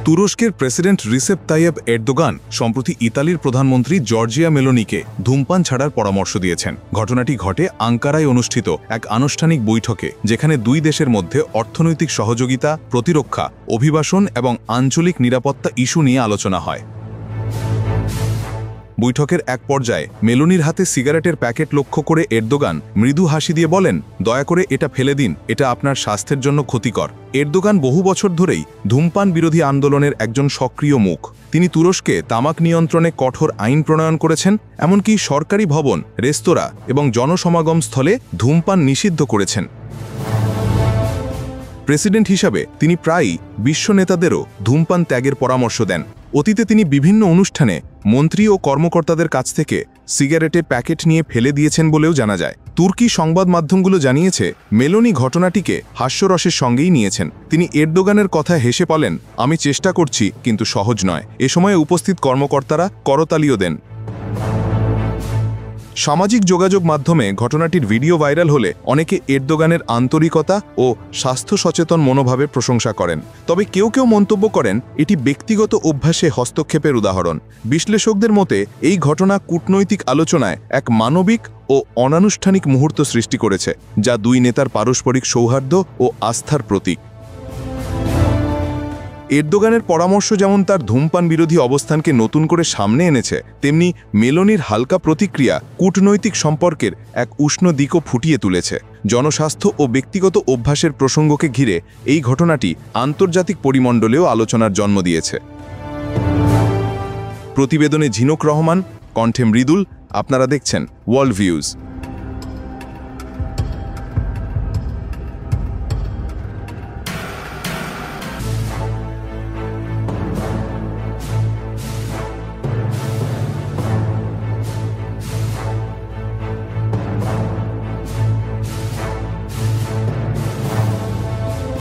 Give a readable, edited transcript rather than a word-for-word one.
তুরস্কের president Recep Tayyip Erdogan সম্প্রতি ইতালির প্রধানমন্ত্রী জর্জিয়া মেলোনিকে ধূমপান ছাড়ার পরামর্শ দিয়েছেন। ঘটনাটি ঘটে আঙ্কারায় অনুষ্ঠিত এক আনুষ্ঠানিক বৈঠকে, যেখানে দুই দেশের মধ্যে অর্থনৈতিক সহযোগিতা, প্রতিরক্ষা, অভিবাসন এবং আঞ্চলিক নিরাপত্তা ইস্যু নিয়ে আলোচনা হয়। বৈঠকের এক পর্যায়ে মেলোনির হাতে সিগারেটের প্যাকেট লক্ষ্য করে এরদোগান মৃদু হাসি দিয়ে বলেন, দয়া করে এটা ফেলে দিন, এটা আপনার স্বাস্থ্যের জন্য ক্ষতিকর। এরদোগান বহু বছর ধরেই ধূমপান বিরোধী আন্দোলনের একজন সক্রিয় মুখ। তিনি তুরস্কে তামাক নিয়ন্ত্রণে কঠোর আইন প্রণয়ন করেছেন, এমনকি সরকারি ভবন, রেস্তোরাঁ এবং জনসমাগম স্থলে ধূমপান নিষিদ্ধ করেছেন। প্রেসিডেন্ট হিসাবে তিনি প্রায়ই বিশ্ব নেতাদেরও ধূমপান ত্যাগের পরামর্শ দেন। অতীতে তিনি বিভিন্ন অনুষ্ঠানে মন্ত্রী ও কর্মকর্তাদের কাছ থেকে সিগারেটের প্যাকেট নিয়ে ফেলে দিয়েছেন বলেও জানা যায়। তুর্কি সংবাদ মাধ্যমগুলো জানিয়েছে, মেলোনি ঘটনাটিকে হাস্যরসের সঙ্গেই নিয়েছেন। তিনি এরদোগানের কথা হেসে বলেন, আমি চেষ্টা করছি, কিন্তু সহজ নয়। এ সময়ে উপস্থিত কর্মকর্তারা করতালিও দেন। সামাজিক যোগাযোগ মাধ্যমে ঘটনাটির ভিডিও ভাইরাল হলে অনেকে এরদোগানের আন্তরিকতা ও স্বাস্থ্য সচেতন মনোভাবের প্রশংসা করেন। তবে কেউ কেউ মন্তব্য করেন, এটি ব্যক্তিগত অভ্যাসে হস্তক্ষেপের উদাহরণ। বিশ্লেষকদের মতে এই ঘটনা কূটনৈতিক আলোচনায় এক মানবিক ও অনানুষ্ঠানিক মুহূর্ত সৃষ্টি করেছে, যা দুই নেতার পারস্পরিক সৌহার্দ্য ও আস্থার প্রতীক। এরদোগানের পরামর্শ যেমন তার ধূমপান বিরোধী অবস্থানকে নতুন করে সামনে এনেছে, তেমনি মেলোনির হালকা প্রতিক্রিয়া কূটনৈতিক সম্পর্কের এক উষ্ণ দিকও ফুটিয়ে তুলেছে। জনস্বাস্থ্য ও ব্যক্তিগত অভ্যাসের প্রসঙ্গকে ঘিরে এই ঘটনাটি আন্তর্জাতিক পরিমণ্ডলেও আলোচনার জন্ম দিয়েছে। প্রতিবেদনে ঝিনুক রহমান, কণ্ঠে মৃদুল। আপনারা দেখছেন ওয়ার্ল্ড ভিউজ।